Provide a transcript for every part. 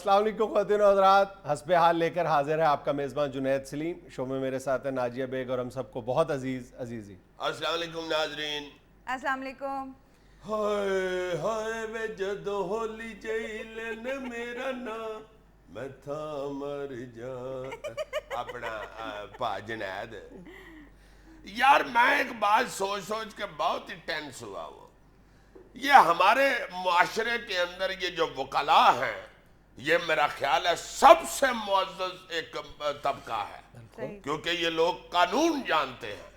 السلام علیکم خواتین و حضرات، حسب حال لے کر حاضر ہے آپ کا میزبان جنید سلیم. شو میں میرے ساتھ ہے ناجیہ بیگ اور ہم سب کو بہت عزیزی. السلام علیکم ناظرین. السلام علیکم. ہائے ہائے وے جدو ہولی جیلن میرا نام میں تھا مر جا. اپنا پا جنید یار میں ایک بات سوچ کے بہت ہی ٹینس ہوا ہوں. یہ ہمارے معاشرے کے اندر یہ جو وکلاء ہیں یہ میرا خیال ہے سب سے معزز ایک طبقہ ہے, کیونکہ یہ لوگ قانون جانتے ہیں,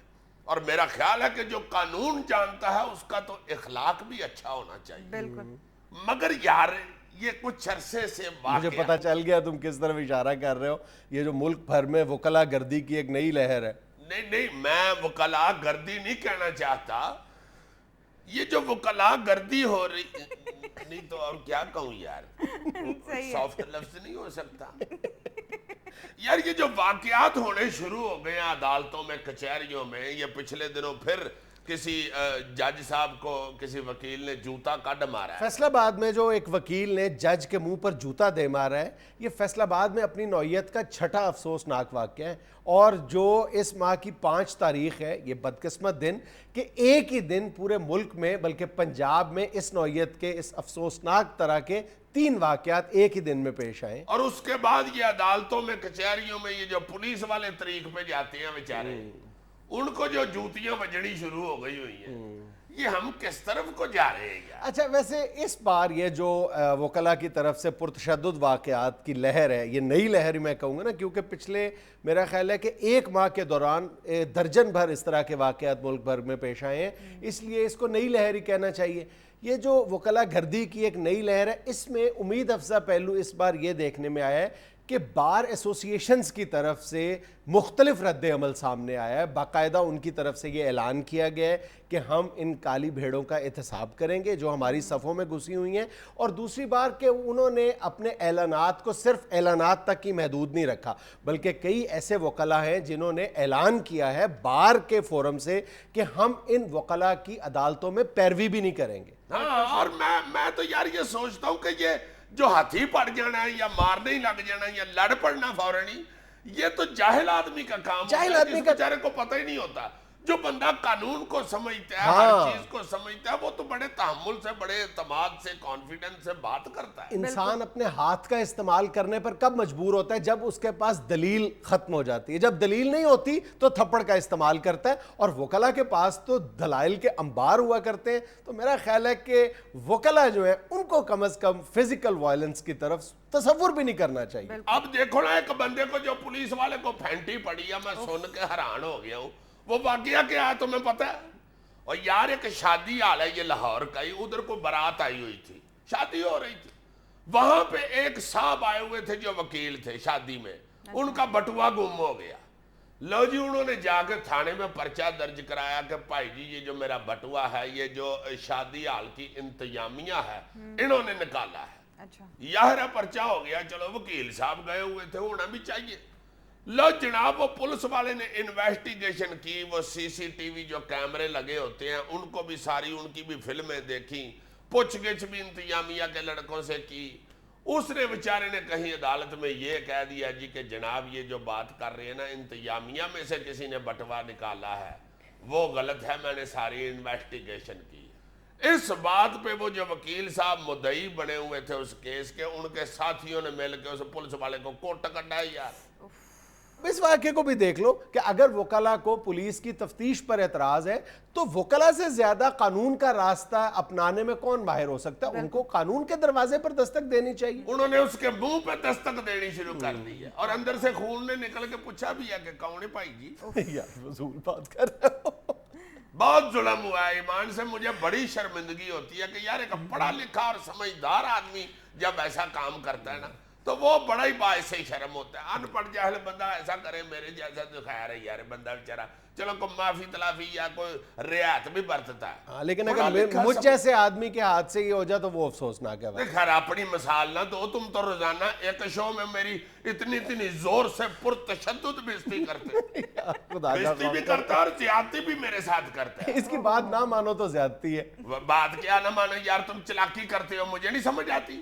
اور میرا خیال ہے کہ جو قانون جانتا ہے اس کا تو اخلاق بھی اچھا ہونا چاہیے. بالکل. مگر یار یہ کچھ عرصے سے مجھے پتا چل گیا تم کس طرف اشارہ کر رہے ہو. یہ جو ملک بھر میں وکلا گردی کی ایک نئی لہر ہے. نہیں میں وکلا گردی نہیں کہنا چاہتا. یہ جو وکلا گردی ہو رہی نہیں تو اور کیا کہوں یار, سافٹ لفظ نہیں ہو سکتا یار. یہ جو واقعات ہونے شروع ہو گئے ہیں عدالتوں میں کچہریوں میں, یہ پچھلے دنوں پھر کسی جج صاحب کو کسی وکیل نے جوتا کڈ مارا ہے. فیصل آباد میں جو ایک وکیل نے جج کے منہ پر جوتا دے مارا ہے, یہ فیصل آباد میں اپنی نوعیت کا چھٹا افسوسناک واقعہ ہے. اور جو اس ماہ کی 5 تاریخ ہے, یہ بدقسمت دن کہ ایک ہی دن پورے ملک میں بلکہ پنجاب میں اس نوعیت کے اس افسوسناک طرح کے 3 واقعات ایک ہی دن میں پیش آئے. اور اس کے بعد یہ عدالتوں میں کچہریوں میں یہ جو پولیس والے طریق پہ جاتے ہیں بیچارے, ان کو جو جوتیاں بجنی شروع ہو گئی ہوئی ہیں, یہ ہم کس طرف کو جا رہے ہیں یار. اچھا ویسے اس بار یہ جو وکلا کی طرف سے پرتشدد واقعات کی لہر ہے, یہ نئی لہر ہی میں کہوں گا نا, کیونکہ پچھلے میرا خیال ہے کہ 1 ماہ کے دوران درجن بھر اس طرح کے واقعات ملک بھر میں پیش آئے ہیں, اس لیے اس کو نئی لہر ہی کہنا چاہیے. یہ جو وکلا گردی کی ایک نئی لہر ہے, اس میں امید افزا پہلو اس بار یہ دیکھنے میں آیا ہے کہ بار ایسوسییشنز کی طرف سے مختلف رد عمل سامنے آیا ہے. باقاعدہ ان کی طرف سے یہ اعلان کیا گیا ہے کہ ہم ان کالی بھیڑوں کا احتساب کریں گے جو ہماری صفوں میں گھسی ہوئی ہیں. اور دوسری بار کہ انہوں نے اپنے اعلانات کو صرف اعلانات تک ہی محدود نہیں رکھا, بلکہ کئی ایسے وکلا ہیں جنہوں نے اعلان کیا ہے بار کے فورم سے کہ ہم ان وکلا کی عدالتوں میں پیروی بھی نہیں کریں گے. ہاں, اور میں تو یار یہ سوچتا ہوں کہ یہ جو ہاتھی پڑ جانا ہے یا مارنے ہی لگ جانا یا لڑ پڑنا فوراً, یہ تو جاہل آدمی کا کام ہوتا ہے, جس بیچارے کو پتہ ہی نہیں ہوتا. جو بندہ قانون کو سمجھتا ہے, ہر چیز کو سمجھتا ہے, وہ تو بڑے تحمل سے, بڑے اعتماد سے, کانفیڈنس سے بات کرتا ہے. انسان اپنے ہاتھ کا استعمال کرنے پر کب مجبور ہوتا ہے؟ جب اس کے پاس دلیل ختم ہو جاتی ہے. جب دلیل نہیں ہوتی تو تھپڑ کا استعمال کرتا ہے, اور وکلا کے پاس تو دلائل کے انبار ہوا کرتے ہیں. تو میرا خیال ہے کہ وکلا جو ہے ان کو کم از کم فزیکل وائلنس کی طرف تصور بھی نہیں کرنا چاہیے. اب دیکھو نا, ایک بندے کو جو پولیس والے کو پھینٹی پڑی ہے, میں سن کے حیران ہو گیا ہوں. وہ واقعہ کیا ہے تمہیں پتہ ہے؟ اور یار ایک شادی حال ہے یہ لاہور کا ہی, ادھر کو بارات آئی ہوئی تھی, شادی ہو رہی تھی. وہاں پہ ایک صاحب آئے ہوئے تھے جو وکیل تھے شادی میں, ان کا بٹوا گم ہو گیا. لو جی انہوں نے جا کے تھانے میں پرچہ درج کرایا کہ بھائی جی یہ جو میرا بٹوا ہے, یہ جو شادی حال کی انتظامیہ ہے انہوں نے نکالا ہے. یاہرہ پرچہ ہو گیا. چلو وکیل صاحب گئے ہوئے تھے, ہونا بھی چاہیے. لو جناب وہ پولیس والے نے انویسٹیگیشن کی, وہ سی سی ٹی وی جو کیمرے لگے ہوتے ہیں ان کو بھی ساری, ان کی بھی فلمیں دیکھی, پوچھ گچھ بھی انتظامیہ کے لڑکوں سے کی. اس نے بیچارے نے کہیں عدالت میں یہ کہہ دیا جی کہ جناب یہ جو بات کر رہے ہیں نا, انتظامیہ میں سے کسی نے بٹوا نکالا ہے, وہ غلط ہے, میں نے ساری انویسٹیگیشن کی. اس بات پہ وہ جو وکیل صاحب مدعی بنے ہوئے تھے اس کیس کے, ان کے ساتھیوں نے مل کے اس پولیس والے کو کوٹ کٹا یار. اس واقعے کو بھی دیکھ لو کہ اگر وکلا کو پولیس کی تفتیش پر اعتراض ہے تو وکلا سے زیادہ قانون کا راستہ اپنانے میں کون ماہر ہو سکتا ہے؟ ان کو قانون کے دروازے پر دستک دینی چاہیے. انہوں نے اس کے منہ پہ دستک دینی شروع کر دی ہے, اور اندر سے خون نے نکل کے پوچھا بھی ہے کہ کون ہے بھائی جی. یار فضول بات کر رہے ہو. بہت ظلم ہوا ہے. ایمان سے مجھے بڑی شرمندگی ہوتی ہے کہ یار ایک پڑھا لکھا اور سمجھدار آدمی جب ایسا کام کرتا ہے نا تو وہ بڑا ہی باعث شرم ہوتا ہے. ان پڑھ جاہل بندہ ایسا کرے میرے جیسا تو خیر ہے یار, بندہ بیچارہ چلو کوئی معافی تلافی یا کوئی رعایت بھی برتتا ہے. لیکن اگر مجھ جیسے آدمی کے ہاتھ سے یہ ہو جائے تو وہ افسوسناک ہے. خیر اپنی مثال نہ دو, تم تو روزانہ ایک شو میں میری اتنی زور سے پرتشدد بےزتی کرتے, بےزتی بھی کرتا اور زیادتی بھی میرے ساتھ کرتا ہے. اس کی بات نہ مانو تو زیادتی ہے. بات کیا نہ مانو یار, تم چلاکی کرتے ہو, مجھے نہیں سمجھ آتی.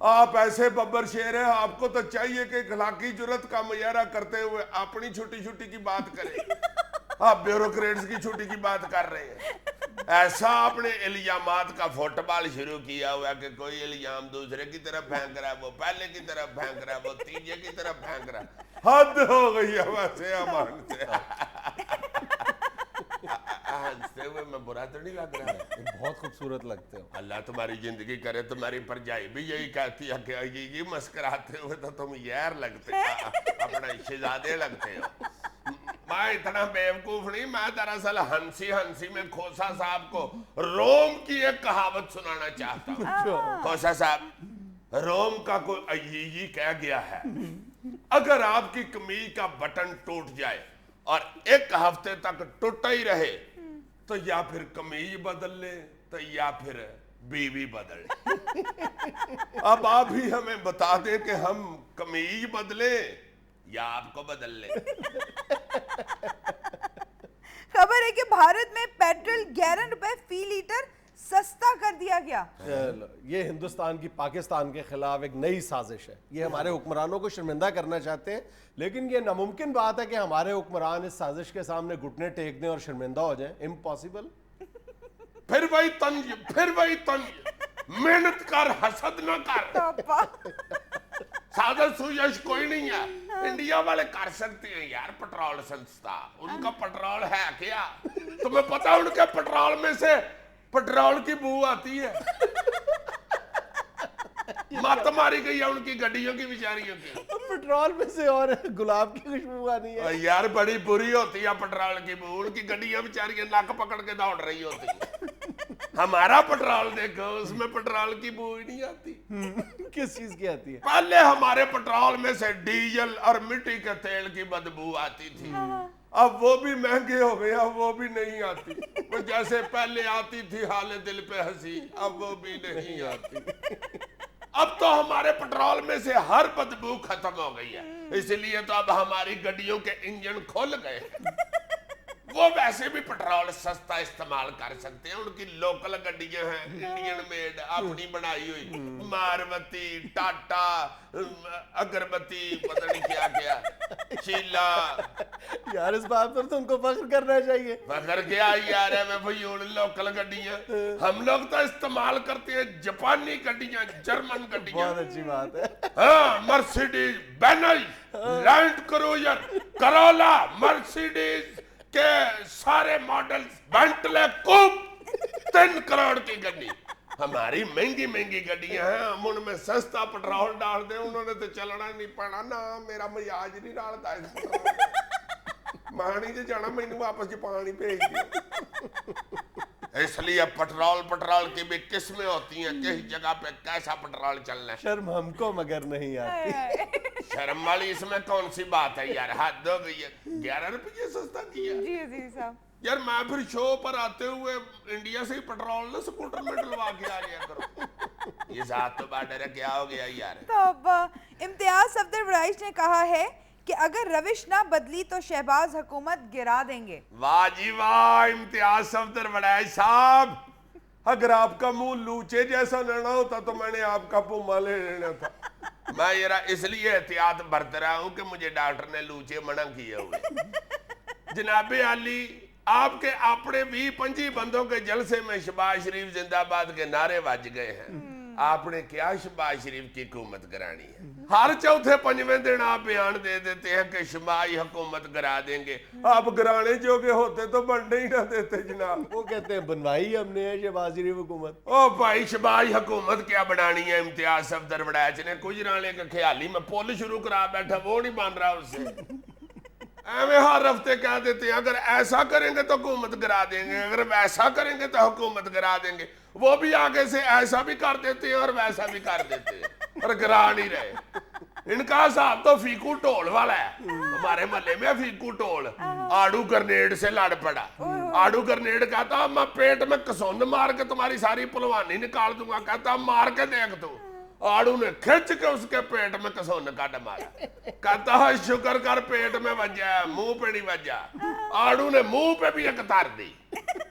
آپ ایسے ببر شیر ہیں, آپ کو تو چاہیے کہ اخلاقی جرت کا مظاہرہ کرتے ہوئے اپنی چھوٹی چھوٹی کی بات کریں. آپ بیوروکریٹس کی چھوٹی کی بات کر رہے ہیں. ایسا آپ نے الزامات کا فٹ بال شروع کیا ہوا کہ کوئی الزام دوسرے کی طرف پھینک رہا ہے, وہ پہلے کی طرف پھینک رہا ہے, وہ تیجے کی طرف پھینک رہا ہے. حد ہو گئی ہے ویسے امان سے. ہنستے ہوئے میں برا تو نہیں لگ رہا ہے؟ بہت خوبصورت لگتے ہو. اللہ تمہاری زندگی کرے. تمہاری پرجائی بھی یہی کہتی ہے کہ یہ مسکراتے ہوئے تو تم یار لگتے, اپنا شہزادے لگتے ہو. میں اتنا بیوقوف نہیں, میں دراصل ہنسی میں کھوسا صاحب کو روم کی ایک کہاوت سنانا چاہتا ہوں. کھوسا صاحب, روم کا کوئی عزیزی کہہ گیا ہے, اگر آپ کی قمیض کا بٹن ٹوٹ جائے اور ایک ہفتے تک ٹوٹا ہی رہے تو یا پھر قمیض بدل لے تو یا پھر بیوی بدل لے. اب آپ ہی ہمیں بتا دیں کہ ہم قمیض بدلیں یا آپ کو بدل لیں. خبر ہے کہ بھارت میں پیٹرول 11 روپے فی لیٹر سستا کر دیا گیا. یہ ہندوستان کی پاکستان کے خلاف ایک نئی سازش ہے. یہ ہمارے حکمرانوں کو شرمندہ کرنا چاہتے ہیں, لیکن یہ ناممکن بات ہے کہ ہمارے حکمران اس سازش کے سامنے گھٹنے ٹیک دیں اور شرمندہ ہو جائیں. امپاسبل. پھر وہی طنز, محنت کر, حسد نہ کر. سازش سوزش کوئی نہیں ہے. انڈیا والے کر سکتے ہیں یار, پٹرول سنستا, ان کا پٹرول ہے کیا؟ تمہیں پتا ان کے پٹرول میں سے پٹرول کی بو آتی ہے. مات ماری گئی ہے ان کی گڈیوں کی بیچاریوں کی. پٹرول میں سے اور گلاب کی خوشبو آنی ہے یار, بڑی بری ہوتی ہے پٹرول کی بو. ان کی گڈیاں بیچاریاں ناک پکڑ کے دوڑ رہی ہوتی ہیں. ہمارا پٹرول دیکھو, اس میں پٹرول کی بو ہی نہیں آتی. کس چیز کی آتی ہے؟ پہلے ہمارے پٹرول میں سے ڈیزل اور مٹی کے تیل کی بدبو آتی تھی. اب وہ بھی مہنگے ہو گئے, اب وہ بھی نہیں آتی. وہ جیسے پہلے آتی تھی حال دل پہ ہنسی, اب وہ بھی نہیں آتی. اب تو ہمارے پٹرول میں سے ہر بدبو ختم ہو گئی ہے, اس لیے تو اب ہماری گڈیوں کے انجن کھل گئے. وہ ویسے بھی پٹرول سستا استعمال کر سکتے ہیں. ان کی لوکل گڈیاں ہیں, انڈین میڈ, اپنی بنائی ہوئی, ماروتی, ٹاٹا, اگربتی, پتہ نہیں کیا کیا, شیلا. یار اس بات پر تو ان کو فخر کرنا چاہیے. فخر کیا یار ہے, میں فیول لوکل گڈیاں. ہم لوگ تو استعمال کرتے ہیں جاپانی گڈیاں, جرمن گڈیاں. بہت اچھی بات ہے. ہاں, Mercedes Benz, Land Cruiser, Corolla, Mercedes کے سارے ماڈلز, بینٹلے کوپ, 3 کروڑ کی گڈی. ہماری مہنگی گڈیاں ہیں, ہم ان میں سستا پٹرول ڈال دیں. انہوں نے تو چلنا نہیں پڑا نا, میرا مزاج نہیں ڈالتا اس پٹرول. مانی سے جانا مینو واپس پانی بھیج دیا. اس لیے پٹرول کی بھی قسمیں ہوتی ہیں, کس جگہ پہ کیسا پٹرول چلنا ہے. شرم ہم کو مگر نہیں آتی. شرم والی اس میں کون سی بات ہے یار, حد ہو گئی ہے. 11 روپے سستا کیا. جی جی صاحب. یار میں پھر شو پر آتے ہوئے انڈیا سے ہی پٹرول نہ سکوٹر میں ڈلوا کے آ گیا کرو. یہ ذات تو بارڈر ہے, کیا ہو گیا یار. توبہ. امتیاز صفدر وڑائچ نے کہا ہے کہ اگر روش نہ بدلی تو شہباز حکومت گرا دیں گے. واہ جی واہ, امتیاز صفدر وڑائچ صاحب, اگر آپ کا منہ لوچے جیسا لینا ہوتا تو میں نے آپ کا پوما لے لینا تھا. میں یہ اس لیے احتیاط برت رہا ہوں کہ مجھے ڈاکٹر نے لوچے منع کیے ہوئے. جناب عالی, آپ کے اپنے 20-25 بندوں کے جلسے میں شہباز شریف زندہ آباد کے نعرے بج گئے ہیں. آپ نے کیا شہباز شریف کی حکومت گرانی ہے؟ ہر چوتھے پنجویں دن آپ بیان دے دیتے ہیں کہ شہباز حکومت گرا دیں گے. آپ گرانے جو کہ ہوتے تو بننے ہی نہ دیتے جناب. وہ کہتے ہیں بنوائی ہم نے شہباز شریف حکومت. او بھائی, شہباز حکومت کیا بنانی ہے؟ امتیاز صفدر وڑائچ نے گجرانے کا خیالی میں پول شروع کرا بیٹھا, وہ نہیں بن رہا اس سے. ایویں ہر ہفتے کہہ دیتے ہیں اگر ایسا کریں گے تو حکومت گرا دیں گے, اگر ویسا کریں گے تو حکومت گرا دیں گے. وہ بھی آگے سے ایسا بھی کر دیتے ہیں اور ویسا بھی کر دیتے ہیں اور گرا نہیں رہے. ان کا صاحب تو فیکو ٹول والا ہے. ہمارے محلے میں فیکو ٹول آڑو گرنیڈ سے لڑ پڑا. آڑو گرنیڈ کہتا میں پیٹ میں کسون مار کے تمہاری ساری پلوانی نکال دوں گا. کہتا مار کے دیکھ تو. آڑو نے کھچ کے اس کے پیٹ میں کسون کاٹ مارا. کہتا ہے شکر کر پیٹ میں وجہ ہے, منہ پہ نہیں وجہ. آڑو نے منہ پہ بھی ایک تار دی.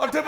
8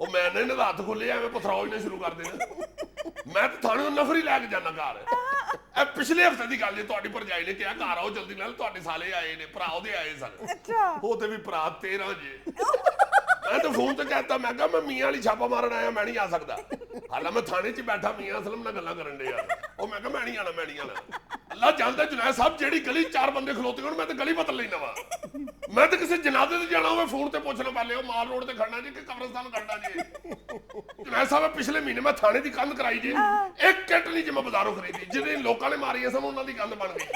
ਉਹ ਮੈਂ ਨੇ ਰਾਤ ਖੁੱਲੇ ਐਵੇਂ ਪਥਰਾਉ ਹੀ ਨਾ ਸ਼ੁਰੂ ਕਰ ਦੇਣਾ। ਮੈਂ ਤਾਂ ਥਾਣੇ ਨੂੰ ਨਫਰੀ ਲੈ ਕੇ ਜਾਣਾ ਘਰ। ਇਹ ਪਿਛਲੇ ਹਫਤੇ ਦੀ ਗੱਲ ਹੈ ਤੁਹਾਡੀ ਭਰਜਾਈ ਨੇ ਕਿਹਾ ਘਰ ਆਓ ਜਲਦੀ ਨਾਲ ਤੁਹਾਡੇ ਸਾਲੇ ਆਏ ਨੇ ਭਰਾ ਉਹਦੇ ਆਏ ਸਨ। ਅੱਛਾ ਉਹ ਤੇ ਵੀ ਭਰਾ 13 ਜੇ। ਮੈਂ ਤਾਂ ਫੋਨ ਤੇ ਕਹਿਤਾ ਮੈਂ ਕਿਹਾ ਮੈਂ ਮੀਆਂ ਵਾਲੀ ਛਾਪਾ ਮਾਰਨ ਆਇਆ ਮੈਂ ਨਹੀਂ ਆ ਸਕਦਾ। ਹਾਲਾਂ ਮੈਂ ਥਾਣੇ 'ਚ ਬੈਠਾ ਮੀਆਂ ਅਸਲਮ ਨਾਲ ਗੱਲਾਂ ਕਰਨ ਦੇ ਯਾਰ। ਉਹ ਮੈਂ ਕਿਹਾ ਮੈਂ ਨਹੀਂ ਆਣਾ ਮੈਂ ਨਹੀਂ ਆਣਾ। ਅੱਲਾ ਜਾਣਦਾ ਜੁਨੈਦ ਸਾਹਿਬ ਜਿਹੜੀ ਗਲੀ 4 ਬੰਦੇ ਖਲੋਤੇ ਹੋਣ ਮੈਂ ਤਾਂ ਗਲੀ ਬਦਲ ਲੈਣਾ ਵਾ। ਮੈਂ ਤਾਂ ਕਿਸੇ ਜਨਾਜ਼ੇ ਤੇ ਜਾਣਾ ਹੋਵੇ ਫੋਨ ਤੇ ਪੁੱਛਣਾ ਪਹਿਲੇ ਉਹ ਮਾਲ ਰੋਡ ਤੇ ਖੜਨਾ ਜੀ ਕਿ ਕਬਰਸਤਾਨ ਖੜਨਾ ਜੀ। ਜੁਨੈਦ ਸਾਹਿਬ ਪਿਛਲੇ ਮਹੀਨੇ ਮੈਂ ਥਾਣੇ ਦੀ ਕੰਧ ਕਰਾਈ ਜੀ। ਇੱਕ ਕਿੱਟ ਨਹੀਂ ਜੇ ਮੈਂ ਬਾਜ਼ਾਰੋਂ ਖਰੀਦੀ ਜਿਹਦੇ ਲੋਕਾਂ ਨੇ ਮਾਰੀਆਂ ਸਨ ਉਹਨਾਂ ਦੀ ਕੰਧ ਬਣ ਗਈ।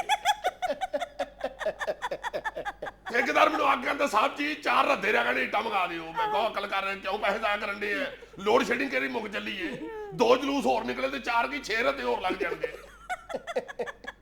ਠੇਕੇਦਾਰ ਮੈਨੂੰ ਆ ਕੇ ਕਹਿੰਦਾ ਸਾਹਿਬ ਜੀ 4 ਰੱਦੇ ਰਹਿ ਗਏ ਇੱਟਾਂ ਮੰਗਾ ਦਿਓ। ਮੈਂ ਕਹਾਂ ਅਕਲ ਕਰ ਰਹੇ ਕਿਉਂ ਪੈਸੇ ਜ਼ਾਇਆ ਕਰਨ ਦੇ ਆ। ਲੋਡ ਸ਼ੈਡਿੰਗ ਕਿਹੜੀ ਮੁੱਕ ਚੱਲੀ ਏ 2 ਜਲੂਸ ਹੋਰ ਨਿਕਲੇ ਤੇ 4 ਕੀ 6 ਰੱਦੇ ਹੋਰ ਲੱਗ ਜਾਣਗੇ।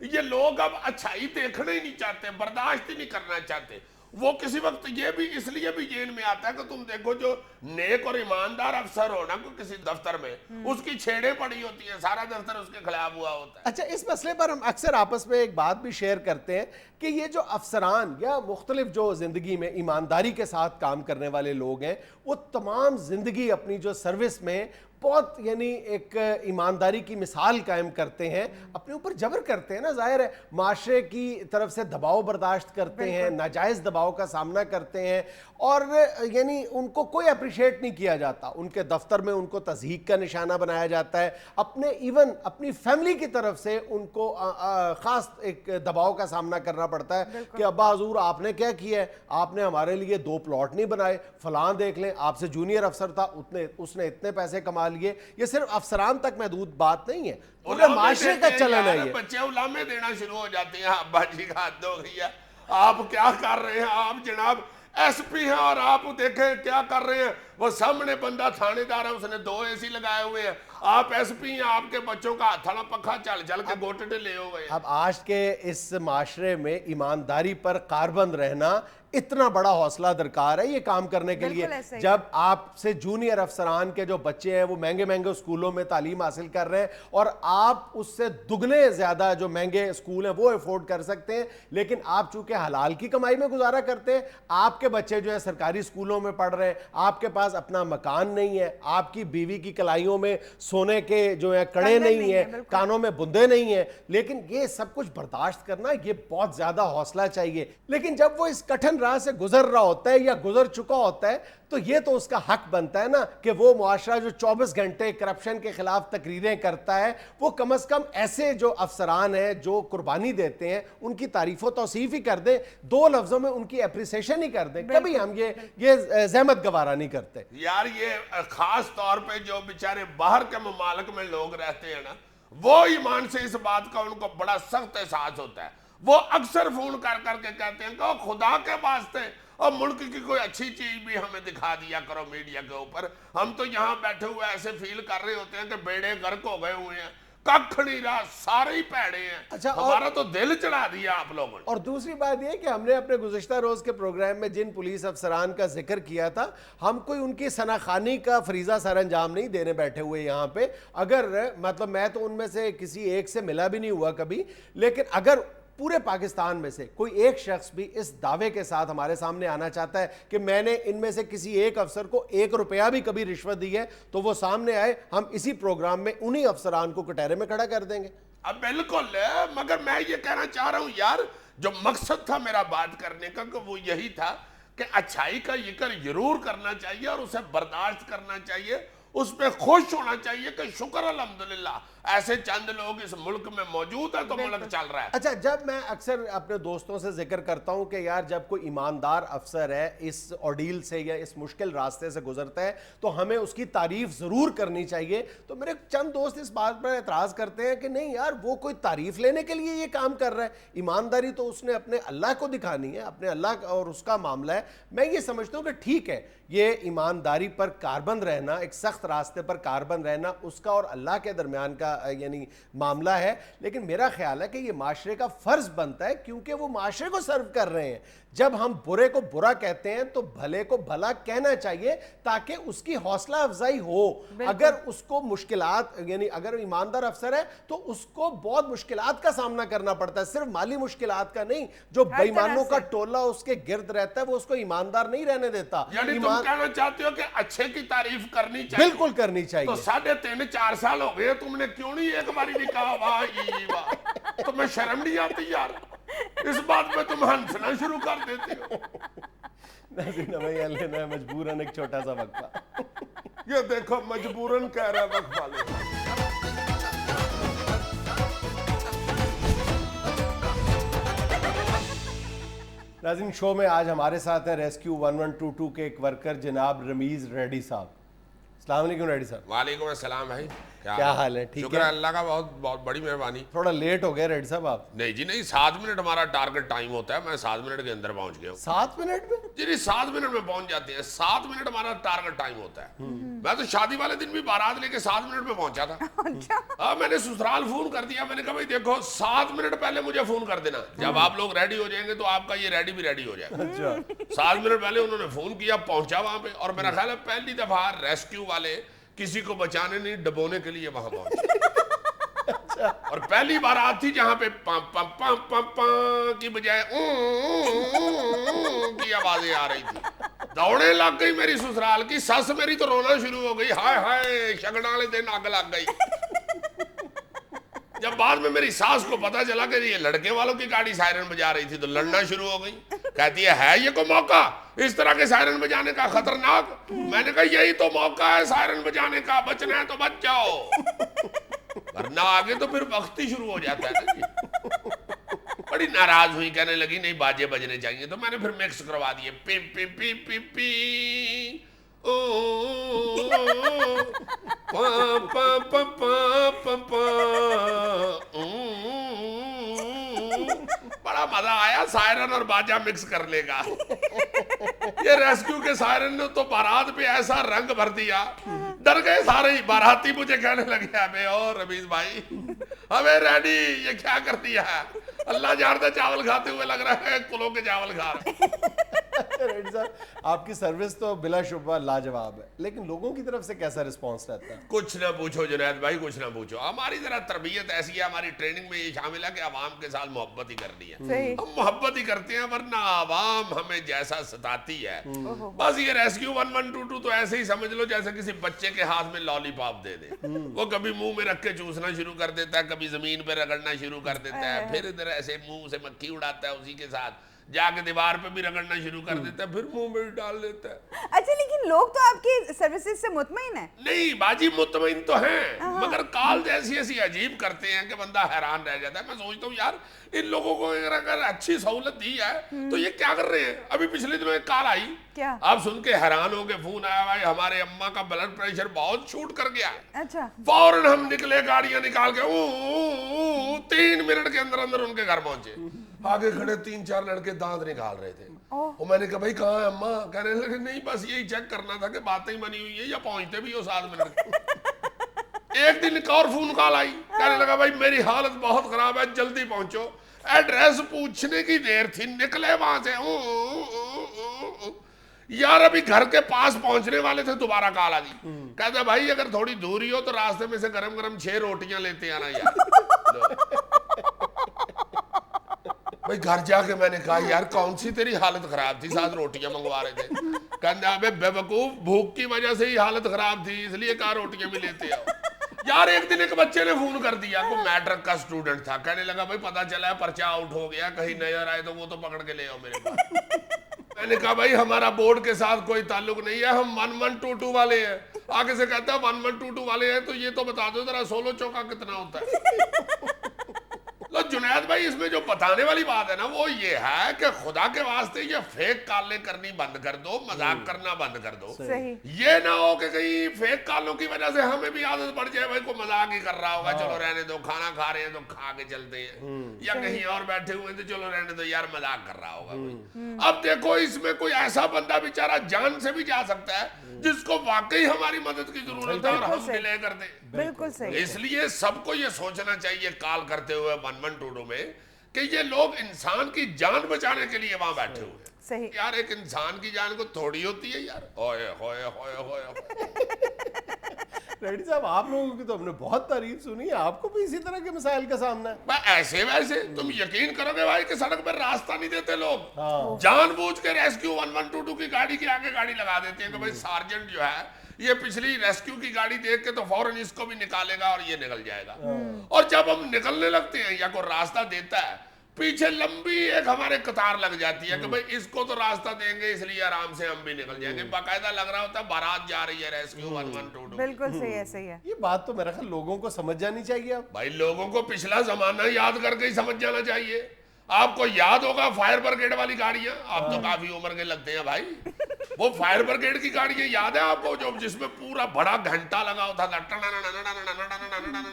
یہ لوگ اب اچھائی دیکھنا ہی نہیں چاہتے, برداشت ہی نہیں کرنا چاہتے. وہ کسی وقت یہ بھی اس لیے بھی ذہن میں آتا ہے کہ تم دیکھو جو نیک اور ایماندار افسر ہو نا کوئی کسی دفتر میں, اس کی چھیڑیں پڑی ہوتی ہیں, سارا دفتر اس کے خلاف ہوا ہوتا ہے. اچھا, اس مسئلے پر ہم اکثر آپس میں ایک بات بھی شیئر کرتے ہیں کہ یہ جو افسران یا مختلف جو زندگی میں ایمانداری کے ساتھ کام کرنے والے لوگ ہیں, وہ تمام زندگی اپنی جو سروس میں بہت یعنی ایک ایمانداری کی مثال قائم کرتے ہیں, اپنے اوپر جبر کرتے ہیں نا, ظاہر ہے معاشرے کی طرف سے دباؤ برداشت کرتے ہیں, ناجائز دباؤ کا سامنا کرتے ہیں, اور یعنی ان کو کوئی اپریشیٹ نہیں کیا جاتا, ان کے دفتر میں ان کو تضحیک کا نشانہ بنایا جاتا ہے, اپنے ایون اپنی فیملی کی طرف سے ان کو خاص ایک دباؤ کا سامنا کرنا پڑتا ہے کہ ابا حضور آپ نے کیا کیا ہے, آپ نے ہمارے لیے 2 پلاٹ نہیں بنائے, فلاں دیکھ لیں آپ سے جونیئر افسر تھا اس نے اتنے پیسے کما لیے. یہ صرف افسران تک محدود بات نہیں ہے, پورے معاشرے کا چلن ہے. یہ بچے علامے دینا شروع ہو جاتے ہیں, ابا جی کا حد ہو گئی ہے, آپ کیا کر رہے ہیں, آپ جناب ایس پی ہیں اور آپ دیکھیں کیا کر رہے ہیں, وہ سامنے بندہ تھانے دار ہے, اس نے 2 AC لگائے ہوئے ہیں, آپ ایس پی ہیں, آپ کے بچوں کا ہتھڑا پکھا چل چل کے گوٹے لے ہوئے ہیں. اب آج کے اس معاشرے میں ایمانداری پر کاربند رہنا اتنا بڑا حوصلہ درکار ہے یہ کام کرنے کے لیے. جب آپ سے جونیئر افسران کے جو بچے ہیں وہ مہنگے مہنگے اسکولوں میں تعلیم حاصل کر رہے ہیں, اور آپ اس سے دگنے زیادہ جو مہنگے اسکول ہیں وہ افورڈ کر سکتے ہیں, لیکن آپ چونکہ حلال کی کمائی میں گزارا کرتے ہیں, آپ کے بچے جو ہے سرکاری اسکولوں میں پڑھ رہے ہیں, آپ کے پاس اپنا مکان نہیں ہے, آپ کی بیوی کی کلائیوں میں سونے کے جو ہے کڑے نہیں ہیں, کانوں میں بندے نہیں ہیں, لیکن یہ سب کچھ برداشت کرنا یہ بہت زیادہ حوصلہ چاہیے. لیکن جب وہ اس کٹھن راہ سے گزر رہا ہوتا ہے یا گزر چکا ہوتا ہے تو یہ تو اس کا حق بنتا ہے نا کہ وہ معاشرہ جو 24 گھنٹے کرپشن کے خلاف تقریریں کرتا ہے, وہ کم از کم ایسے جو افسران ہیں جو قربانی دیتے ہیں ان کی تعریف و توصیف ہی کر دیں, 2 لفظوں میں ان کی اپریسیشن ہی کر دیں. کبھی ہم یہ زحمت گوارا نہیں کرتے. یار یہ خاص طور پہ جو بیچارے باہر کے ممالک میں لوگ رہتے ہیں نا, وہ ایمان سے اس بات کا ان کو بڑا سخت احساس ہوتا ہے. وہ اکثر فون کر کر کے کہتے ہیں کہ خدا کے واسطے اور ملک کی کوئی اچھی چیز بھی ہمیں دکھا دیا کرو میڈیا کے اوپر, ہم تو یہاں بیٹھے ہوئے ایسے فیل کر رہے ہوتے ہیں کہ بیڑے غرق ہو گئے ہوئے ہیں, ککھ نہیں رہا, سارے ہی پیڑے ہیں. اچھا, ہمارا تو دل چڑھا دیا آپ لوگوں نے. اور دوسری بات یہ کہ ہم نے اپنے گزشتہ روز کے پروگرام میں جن پولیس افسران کا ذکر کیا تھا, ہم کوئی ان کی ثناخوانی کا فریضہ سر انجام نہیں دینے بیٹھے ہوئے یہاں پہ. اگر مطلب میں تو ان میں سے کسی ایک سے ملا بھی نہیں ہوا کبھی, لیکن اگر پورے پاکستان میں سے کوئی ایک شخص بھی اس دعوے کے ساتھ ہمارے سامنے آنا چاہتا ہے کہ میں نے ان میں سے کسی ایک افسر کو 1 روپیہ بھی کبھی رشوت دی ہے, تو وہ سامنے آئے, ہم اسی پروگرام میں انہی افسران کو کٹہرے میں کھڑا کر دیں گے. اب بالکل, مگر میں یہ کہنا چاہ رہا ہوں یار, جو مقصد تھا میرا بات کرنے کا کہ وہ یہی تھا کہ اچھائی کا ذکر ضرور کرنا چاہیے اور اسے برداشت کرنا چاہیے, اس پہ خوش ہونا چاہیے کہ شکر الحمدللہ ایسے چند لوگ اس ملک میں موجود ہیں تو ملک چل رہا ہے. اچھا, جب میں اکثر اپنے دوستوں سے ذکر کرتا ہوں کہ یار جب کوئی ایماندار افسر ہے اس ordeal سے یا اس مشکل راستے سے گزرتا ہے تو ہمیں اس کی تعریف ضرور کرنی چاہیے, تو میرے چند دوست اس بات پر اعتراض کرتے ہیں کہ نہیں یار وہ کوئی تعریف لینے کے لیے یہ کام کر رہا ہے, ایمانداری تو اس نے اپنے اللہ کو دکھانی ہے, اپنے اللہ اور اس کا معاملہ ہے. میں یہ سمجھتا ہوں کہ ٹھیک ہے, یہ ایمانداری پر کاربند رہنا, ایک سخت راستے پر کاربند رہنا اس کا اور اللہ کے درمیان کا یعنی معاملہ ہے, لیکن میرا خیال ہے کہ یہ معاشرے کا فرض بنتا ہے کیونکہ وہ معاشرے کو سرو کر رہے ہیں. جب ہم برے کو برا کہتے ہیں تو بھلے کو بھلا کہنا چاہیے تاکہ اس کی حوصلہ افزائی ہو. اگر اس کو مشکلات یعنی اگر ایماندار افسر ہے تو اس کو بہت مشکلات کا سامنا کرنا پڑتا ہے, صرف مالی مشکلات کا نہیں. جو بے ایمانوں کا ٹولہ اس کے گرد رہتا ہے وہ اس کو ایماندار نہیں رہنے دیتا. یعنی تم کہنا چاہتے ہو کہ اچھے کی تعریف کرنی چاہیے؟ بالکل کرنی چاہیے. تو 3.5-4 سال ہو گئے, تم نے کیوں نہیں ایک باری نہیں کہا واہ, تمہیں شرم نہیں آتی یار؟ اس بات پہ تم ہنسنا شروع کر دیتے ہو. ناظرین بھائی لینا ہے مجبوراً ایک چھوٹا سا وقفہ. یہ دیکھو مجبوراً کہہ رہا ہے وقفہ لے. ناظرین شو میں آج ہمارے ساتھ ہیں ریسکیو 1122 کے ایک ورکر جناب رمیز ریڈی صاحب. السلام علیکم ریڈی صاحب. وعلیکم السلام بھائی, کیا حال ہے؟ ٹھیک شکر ہے اللہ کا, بہت بہت بڑی مہربانی. تھوڑا لیٹ ہو گیا ریڈی صاحب آپ. نہیں جی نہیں, 7 منٹ ہمارا ٹارگٹ ٹائم ہوتا ہے, میں 7 منٹ کے اندر پہنچ گیا ہوں. 7 منٹ میں؟ جی نہیں, 7 منٹ میں پہنچ جاتے ہیں. 7 منٹ ہمارا ٹارگٹ ٹائم ہوتا ہے. میں تو شادی والے دن بھی بارات لے کے 7 منٹ میں پہنچا تھا. میں نے سسرال فون کر دیا, میں نے کہا بھائی دیکھو 7 منٹ پہلے مجھے فون کر دینا, جب آپ لوگ ریڈی ہو جائیں گے تو آپ کا یہ ریڈی بھی ریڈی ہو جائے گا. 7 منٹ پہلے انہوں نے فون کیا, پہنچا وہاں پہ, اور میرا خیال ہے پہلی دفعہ ریسکیو والے کسی کو بچانے نہیں ڈبونے کے لیے وہاں پہنچے. اور پہلی بارات تھی جہاں پہ پم پم پم پم پم کی بجائے کی آوازیں آ رہی تھی. دوڑے لگ گئی میری سسرال کی سس, میری تو رونا شروع ہو گئی, ہائے ہائے شگن والے دن آگ لگ گئی. جب بعد میں میری ساس کو پتا چلا کہ یہ لڑکے والوں کی گاڑی سائرن بجا رہی تھی تو لڑنا شروع ہو گئی. کہتی ہے یہ کوئی موقع اس طرح کے سائرن بجانے کا خطرناک؟ میں نے کہا یہی تو موقع ہے سائرن بجانے کا, بچنا ہے تو بچ جاؤ, ورنہ آگے تو پھر وقت ہی شروع ہو جاتا ہے نا. بڑی ناراض ہوئی, کہنے لگی نہیں باجے بجنے چاہیے. تو میں نے پھر مکس کروا دیے, پی پی پی پی پی بڑا مزہ آیا. سائرن اور باجا مکس کر لے گا. یہ ریسکیو کے سائرن نے تو بارات پہ ایسا رنگ بھر دیا, ڈر گئے سارے ہی. باراتی مجھے کہنے لگے ابے اور رمیز بھائی ہمیں ریڈی, یہ کیا کر دیا ہے, اللہ جانتا چاول کھاتے ہوئے لگ رہا ہے کلو کے چاول کھا رہے. ریڈی صاحب آپ کی سروس تو بلا شبہ لاجواب ہے, لیکن لوگوں کی طرف سے کیسا رسپانس رہتا ہے؟ کچھ نہ پوچھو جنید بھائی, کچھ نہ پوچھو. ہماری ذرا تربیت ایسی ہے, ہماری ٹریننگ میں یہ شامل ہے کہ عوام کے ساتھ محبت ہی کرنی ہے. ہم محبت ہی کرتے ہیں, ورنہ عوام ہمیں جیسا ستاتی ہے. بس یہ ریسکیو 1122 تو ایسے ہی سمجھ لو جیسے کسی بچے کے ہاتھ میں لالی پاپ دے دے. وہ کبھی منہ میں رکھ کے چوسنا شروع کر دیتا ہے, کبھی زمین پہ رگڑنا شروع کر دیتا ہے, پھر ادھر ایسے منہ سے مکھی اڑاتا ہے, اسی کے ساتھ جا کے دیوار پہ بھی رگڑنا شروع کر دیتا ہے, پھر منہ میں ڈال دیتا ہے. اچھا لیکن لوگ تو آپ کی سروسز سے مطمئن ہیں؟ نہیں باجی مطمئن تو ہیں, مگر کال ایسی ایسی عجیب کرتے ہیں کہ بندہ حیران رہ جاتا ہے. میں سوچتا ہوں یار ان لوگوں کو اگر اچھی سہولت دی ہے تو یہ کیا کر رہے ہیں. ابھی پچھلے دنوں ایک کال آئی, آپ سن کے حیران ہو کے فون آیا بھائی ہمارے اماں کا بلڈ پریشر بہت شوٹ کر گیا. اچھا. فوراً ہم نکلے, گاڑیاں نکال کے 3 منٹ کے اندر اندر ان کے گھر پہنچے. آگے کھڑے 3-4 لڑکے دانت نکال رہے تھے. میں نے کہا بھائی کہاں ہے اماں؟ کہنے لگے نہیں بس یہی چیک کرنا تھا کہ باتیں ہی بنی ہوئی ہے یا پہنچتے بھی ہو 7 منٹ. ایک دن ایک اور فون کال آئی, کہنے لگا بھائی میری حالت بہت خراب ہے جلدی پہنچو. ایڈریس پوچھنے کی دیر تھی, نکلے وہاں سے یار ابھی گھر کے پاس پہنچنے والے تھے, دوبارہ کال آ گئی. کہتا بھائی اگر تھوڑی دوری ہو تو راستے میں سے گرم گرم 6 روٹیاں لیتے آنا یار. بھائی گھر جا کے میں نے کہا یار کون سی تیری حالت خراب تھی, 7 روٹیاں منگوا رہے تھے. کہنا ابے بے وقوف بھوک کی وجہ سے ہی حالت خراب تھی, اس لیے کہا روٹیاں بھی لیتے آؤ. یار ایک دن ایک بچے نے فون کر دیا, کوئی میٹرک کا اسٹوڈنٹ تھا, کہنے لگا بھائی پتا چلا ہے پرچہ آؤٹ ہو گیا, کہیں نظر آئے تو وہ تو پکڑ کے لے آؤ میرے پاس. میں نے کہا بھائی ہمارا بورڈ کے ساتھ کوئی تعلق نہیں ہے, ہم 1122 والے ہیں. آگے سے کہتا ہے 1122 والے ہیں تو یہ تو بتا دو ذرا 16 چوکا کتنا ہوتا ہے. جنید بھائی اس میں جو بتانے والی بات ہے نا وہ یہ ہے کہ خدا کے واسطے یہ فیک کالیں کرنی بند کر دو, مذاق کرنا بند کر دو. یہ نہ ہو کہ کہیں فیک کالوں کی وجہ سے ہمیں بھی عادت پڑ جائے بھائی کوئی مذاق ہی کر رہا ہوگا, چلو رہنے دو, کھانا کھا رہے ہیں تو کھا کے چلتے ہیں, یا کہیں اور بیٹھے ہوئے ہیں تو چلو رہنے دو یار مذاق کر رہا ہوگا کوئی. اب دیکھو اس میں کوئی ایسا بندہ بیچارہ جان سے بھی جا سکتا ہے جس کو واقعی ہماری مدد کی ضرورت ہے اور ہم ڈیلے کر دیں. بالکل صحیح. اس لیے سب کو یہ سوچنا چاہیے کال کرتے ہوئے 1122 میں کہ یہ لوگ انسان کی جان بچانے کے لیے وہاں بیٹھے ہوئے ہیں. صحیح. یار ایک انسان کی جان کو تھوڑی ہوتی ہے یار. ہوئے ہوئے ہوئے ہوئے. ریڈی صاحب آپ لوگوں کی تو ہم نے بہت تعریف سنی ہے, آپ کو بھی اسی طرح کے مسائل کا سامنا ہے؟ ایسے ویسے تم یقین کرو گے بھائی کہ سڑک پر راستہ نہیں دیتے لوگ, جان بوجھ کے ریسکیو 1122 کی گاڑی کے آگے گاڑی لگا دیتے ہیں کہ بھائی سارجنٹ جو ہے یہ پچھلی ریسکیو کی گاڑی دیکھ کے تو فوراً اس کو بھی نکالے گا اور یہ نکل جائے گا. اور جب ہم نکلنے لگتے ہیں یا کوئی راستہ دیتا ہے پیچھے لمبی ایک ہمارے قطار لگ جاتی ہے کہ بھئی اس کو تو راستہ دیں گے اس لیے آرام سے ہم بھی نکل جائیں گے. باقاعدہ لگ رہا ہوتا ہے بارات جا رہی ہے ریسکیو 1122. بالکل صحیح ہے, صحیح ہے. یہ بات تو میرا خیال لوگوں کو سمجھ جانی چاہیے. اب بھائی لوگوں کو پچھلا زمانہ یاد کر کے ہی سمجھ جانا چاہیے. آپ کو یاد ہوگا فائر برگیڈ والی گاڑیاں, آپ تو کافی عمر کے لگتے ہیں بھائی, وہ فائر بریگیڈ کی گاڑیاں یاد ہے آپ کو جو جس میں پورا بڑا گھنٹا لگا ہوتا تھا,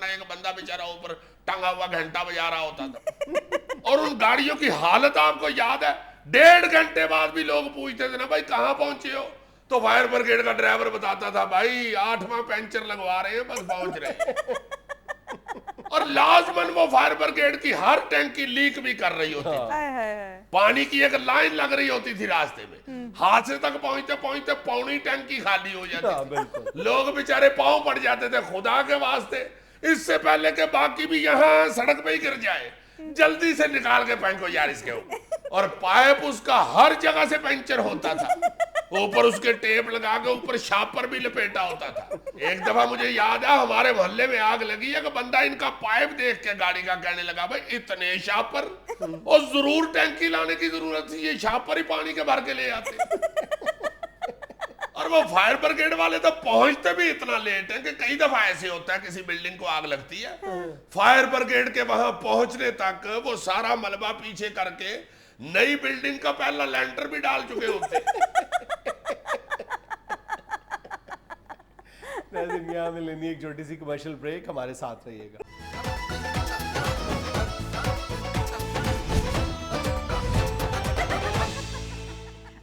ایک بندہ بیچارہ اوپر ٹنگا ہوا گھنٹا بجا رہا ہوتا تھا, اور ان گاڑیوں کی حالت آپ کو یاد ہے, 1.5 گھنٹے بعد بھی لوگ پوچھتے تھے نا بھائی کہاں پہنچے ہو, تو فائر بریگیڈ کا ڈرائیور بتاتا تھا بھائی 8واں پینچر لگوا رہے ہیں بس پہنچ رہے ہیں. اور لازماً وہ فائر بریگیڈ کی ہر ٹینکی لیک بھی کر رہی ہوتی تھی, پانی کی ایک لائن لگ رہی ہوتی تھی راستے میں, حادثے تک پہنچتے پہنچتے پونی ٹینکی خالی ہو جاتی تھی, لوگ بیچارے پاؤں پڑ جاتے تھے. خدا کے واسطے اس سے پہلے کہ باقی بھی یہاں سڑک پہ ہی گر جائے, جلدی سے نکال کے پھینکو یار اس کے اوپر. اور پائپ اس کا ہر جگہ سے پنچر ہوتا تھا, اوپر اس کے ٹیپ لگا کے اوپر شاپر بھی لپیٹا ہوتا تھا. ایک دفعہ مجھے یاد ہے ہمارے محلے میں آگ لگی ہے کہ بندہ ان کا پائپ دیکھ کے گاڑی کا کہنے لگا بھائی اتنے شاپر, اور ضرور ٹینکی لانے کی ضرورت تھی, یہ شاپر ہی پانی کے بھر کے لے آتے. اور وہ فائر بریگیڈ والے تو پہنچتے بھی اتنا لیٹ ہیں کہ کئی دفعہ ایسے ہوتا ہے کسی بلڈنگ کو آگ لگتی ہے, فائر بریگیڈ کے وہاں پہنچنے تک وہ سارا ملبہ پیچھے کر کے نئی بلڈنگ کا پہلا لینٹر بھی ڈال چکے ہوتے. یہاں میں لینی ایک چھوٹی سی کمرشل بریک, ہمارے ساتھ رہیے گا.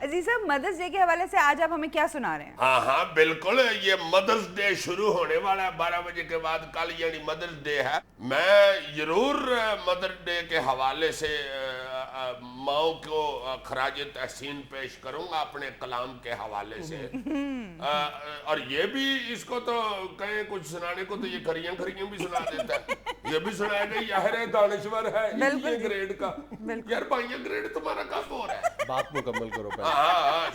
عزیز صاحب, مدرس ڈے کے حوالے سے آج آپ ہمیں کیا سنا رہے ہیں؟ ہاں بالکل, یہ مدرس ڈے شروع ہونے والا ہے 12 بجے کے بعد, کل یعنی مدرس ڈے ہے. میں ضرور مدرس ڈے کے حوالے سے ماؤں کو خراج تحسین پیش کروں گا اپنے کلام کے حوالے سے. اور یہ بھی اس کو تو کہیں کچھ سنانے کو تو یہ کھریاں بھی سنا دیتا ہے, یہ بھی سنائے گا یاہر دانشور ہے یہ گریڈ کا. یار بھائیاں گریڈ تمہارا کب ہو رہا ہے, بات مکمل کرو پہلے.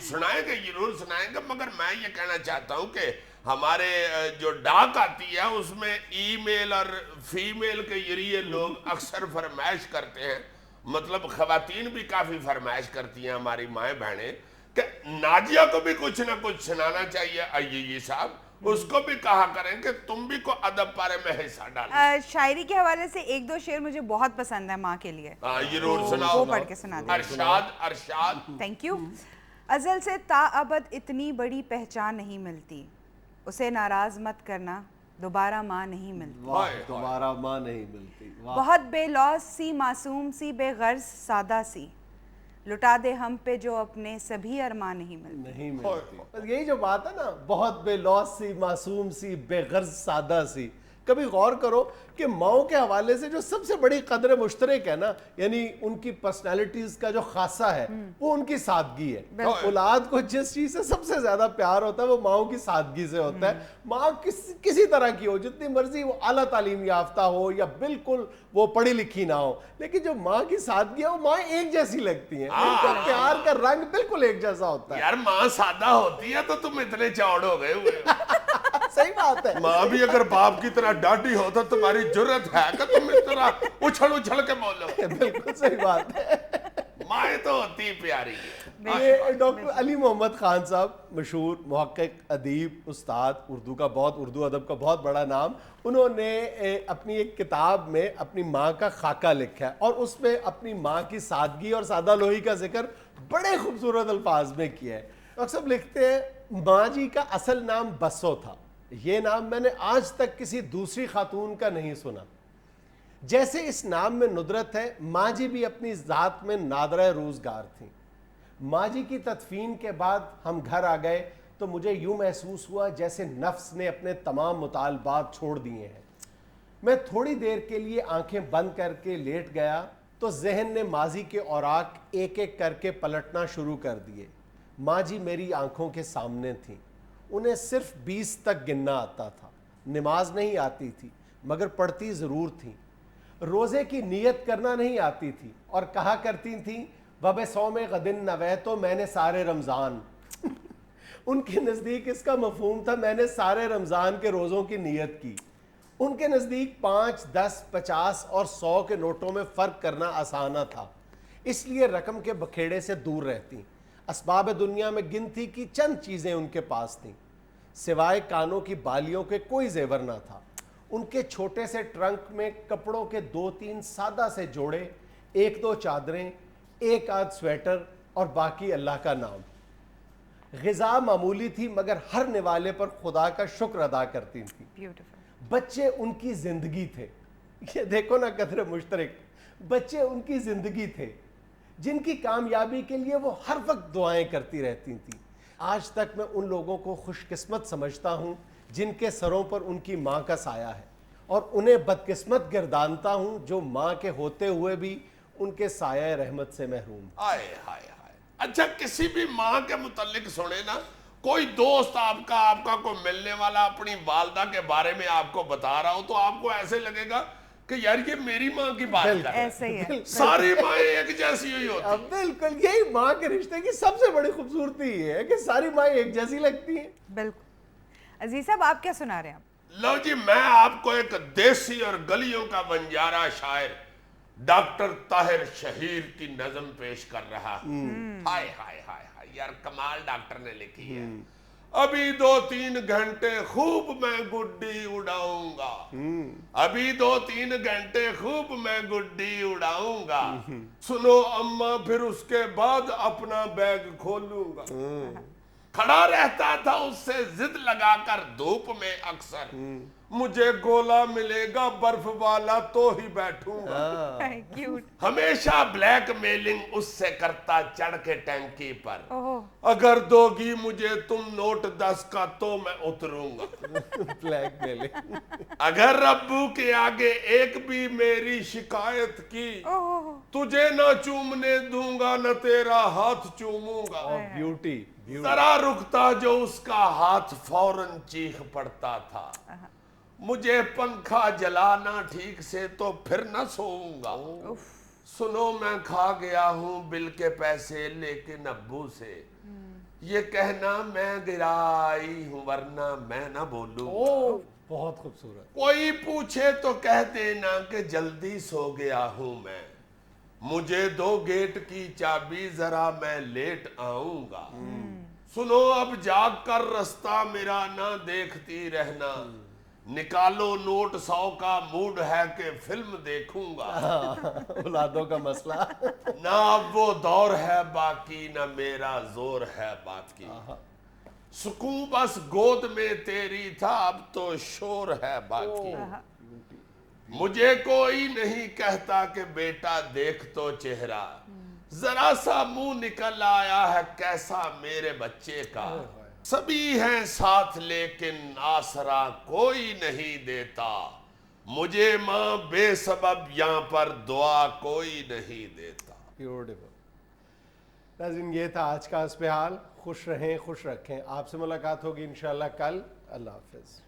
سنائیں گے, ضرور سنائیں گے, مگر میں یہ کہنا چاہتا ہوں کہ ہمارے جو ڈاک آتی ہے اس میں ای میل اور فیمیل کے ذریعے لوگ اکثر فرمائش کرتے ہیں, مطلب خواتین بھی کافی فرمائش کرتی ہیں ہماری مائیں بہنیں کہ ناجیہ کو بھی کچھ نہ کچھ سنانا چاہیے. آئیے صاحب اس کو بھی کہا کریں کہ تم بھی کو ادب پارے میں حصہ ڈالیں. شاعری کے حوالے سے ایک دو شعر مجھے بہت پسند ہے ماں کے لیے, ضرور سناؤ. وہ پڑھ کے سنا دیں. ارشاد. Thank you. ازل سے تا ابد اتنی بڑی پہچان نہیں ملتی, اسے ناراض مت کرنا دوبارہ ماں نہیں ملتی. دوبارہ ماں نہیں ملتی. بہت بے لوث سی, معصوم سی, بے غرض سادہ سی, لٹا دے ہم پہ جو اپنے سبھی ارمان نہیں ملتی. یہی جو بات ہے نا, بہت بے لوث سی, معصوم سی, بے غرض سادہ سی. کبھی غور کرو کہ ماؤں کے حوالے سے جو سب سے بڑی قدر مشترک ہے نا, یعنی ان کی پرسنالٹیز کا جو خاصہ ہے وہ ان کی سادگی ہے. اولاد کو جس چیز سے سب سے زیادہ پیار ہوتا ہے وہ ماؤں کی سادگی سے ہوتا ہے. ماں کسی طرح کی ہو, جتنی مرضی وہ اعلیٰ تعلیم یافتہ ہو یا بالکل وہ پڑھی لکھی نہ ہو, لیکن جو ماں کی سادگی ہے وہ ماں ایک جیسی لگتی ہیں, ان کا پیار کا رنگ بالکل ایک جیسا ہوتا ہے. یار ماں سادہ ہوتی ہے تو تم اتنے چوڑ ہو گئے ہوئے. صحیح بات ہے. ماں بھی اگر باپ کی طرح ڈاٹی ہو تو تمہاری جرت ہے کہ تم اس طرح اچھل کے بولو. بالکل صحیح بات ہے. مائیں تو ہوتی پیاری ہے. یہ ڈاکٹر علی محمد خان صاحب, مشہور محقق, ادیب, استاد, اردو ادب کا بہت بڑا نام, انہوں نے اپنی ایک کتاب میں اپنی ماں کا خاکہ لکھا ہے, اور اس میں اپنی ماں کی سادگی اور سادہ لوہی کا ذکر بڑے خوبصورت الفاظ میں کیا ہے. ڈاکٹر صاحب لکھتے ہیں, ماں جی کا اصل نام بسو تھا, یہ نام میں نے آج تک کسی دوسری خاتون کا نہیں سنا. جیسے اس نام میں ندرت ہے, ماں جی بھی اپنی ذات میں نادرہ روزگار تھیں. ماں جی کی تدفین کے بعد ہم گھر آ گئے تو مجھے یوں محسوس ہوا جیسے نفس نے اپنے تمام مطالبات چھوڑ دیے ہیں. میں تھوڑی دیر کے لیے آنکھیں بند کر کے لیٹ گیا تو ذہن نے ماضی کے اوراق ایک ایک کر کے پلٹنا شروع کر دیے. ماں جی میری آنکھوں کے سامنے تھیں. انہیں صرف 20 تک گننا آتا تھا. نماز نہیں آتی تھی مگر پڑھتی ضرور تھیں. روزے کی نیت کرنا نہیں آتی تھی اور کہا کرتی تھیں وب صوم غدن نویتو, میں نے سارے رمضان. ان کے نزدیک اس کا مفہوم تھا میں نے سارے رمضان کے روزوں کی نیت کی. ان کے نزدیک 5, 10, 50 اور 100 کے نوٹوں میں فرق کرنا آسانہ تھا, اس لیے رقم کے بکھیڑے سے دور رہتی. اسباب دنیا میں گنتی کی چند چیزیں ان کے پاس تھیں, سوائے کانوں کی بالیوں کے کوئی زیور نہ تھا. ان کے چھوٹے سے ٹرنک میں کپڑوں کے 2-3 سادہ سے جوڑے, 1-2 چادریں, 1 آدھ سویٹر اور باقی اللہ کا نام. غذا معمولی تھی مگر ہر نوالے پر خدا کا شکر ادا کرتی تھیں. بیوٹیفل. بچے ان کی زندگی تھے. یہ دیکھو نا قدر مشترک, بچے ان کی زندگی تھے جن کی کامیابی کے لیے وہ ہر وقت دعائیں کرتی رہتی تھیں. آج تک میں ان لوگوں کو خوش قسمت سمجھتا ہوں جن کے سروں پر ان کی ماں کا سایہ ہے, اور انہیں بدقسمت گردانتا ہوں جو ماں کے ہوتے ہوئے بھی ان کے سایہ رحمت سے محروم. ہائے ہائے ہائے. اچھا کسی بھی ماں کے متعلق سنے نا, کوئی دوست آپ کا کوئی ملنے والا اپنی والدہ کے بارے میں آپ کو بتا رہا ہو تو آپ کو ایسے لگے گا کہ یار یہ میری ماں کی بات کر رہا ہے. ایسے ہی ہے. ساری مائیں ایک جیسی ہوئی ہوتی. بالکل, یہی ماں کے رشتے کی سب سے بڑی خوبصورتی یہ ہے کہ ساری مائیں ایک جیسی لگتی ہیں. بالکل. عزیز صاحب آپ کیا سنا رہے ہیں؟ لو جی, میں آپ کو ایک دیسی اور گلیوں کا بنجارہ شاعر ڈاکٹر طاہر شہیر کی نظم پیش کر رہا. ہائے ہائے ہائے ہائے یار, کمال ڈاکٹر نے لکھی ہے. ابھی 2-3 گھنٹے خوب میں گڈی اڑاؤں گا, ابھی 2-3 گھنٹے خوب میں گڈی اڑاؤں گا, سنو اماں پھر اس کے بعد اپنا بیگ کھولوں گا. کھڑا رہتا تھا اس سے ضد لگا کر دھوپ میں اکثر, مجھے گولا ملے گا برف والا تو ہی بیٹھوں گا. کیوٹ. ہمیشہ بلیک میلنگ اس سے کرتا چڑھ کے ٹینکی پر, اگر دو گی مجھے تم نوٹ 10 کا تو میں اتروں گا. Black mailing. اگر ابو کے آگے ایک بھی میری شکایت کی, تجھے نہ چومنے دوں گا نہ تیرا ہاتھ چوموں گا. بیوٹی. ذرا رکتا جو اس کا ہاتھ فوراً چیخ پڑتا تھا, مجھے پنکھا جلانا ٹھیک سے تو پھر نہ سوؤں گا. سنو میں کھا گیا ہوں بل کے پیسے لیکن ابو سے, یہ کہنا میں گرائی ہوں ورنہ میں نہ بولوں گا. بہت خوبصورت. کوئی پوچھے تو کہہ دینا کہ جلدی سو گیا ہوں میں, مجھے دو گیٹ کی چابی ذرا میں لیٹ آؤں گا. سنو اب جاگ کر رستہ میرا نہ دیکھتی رہنا, نکالو نوٹ 100 کا موڈ ہے کہ فلم دیکھوں گا. اولادوں کا مسئلہ. نہ اب وہ دور ہے باقی نہ میرا زور ہے باقی, سکون بس گود میں تیری تھا اب تو شور ہے باقی. مجھے کوئی نہیں کہتا کہ بیٹا دیکھ تو چہرہ, ذرا سا منہ نکل آیا ہے کیسا میرے بچے کا. سبھی ہیں ساتھ لیکن آسرا کوئی نہیں دیتا, مجھے ماں بے سبب یہاں پر دعا کوئی نہیں دیتا. بیوٹیفل. ناظرین, یہ تھا آج کا حسب حال. خوش رہیں, خوش رکھیں. آپ سے ملاقات ہوگی انشاءاللہ کل. اللہ حافظ.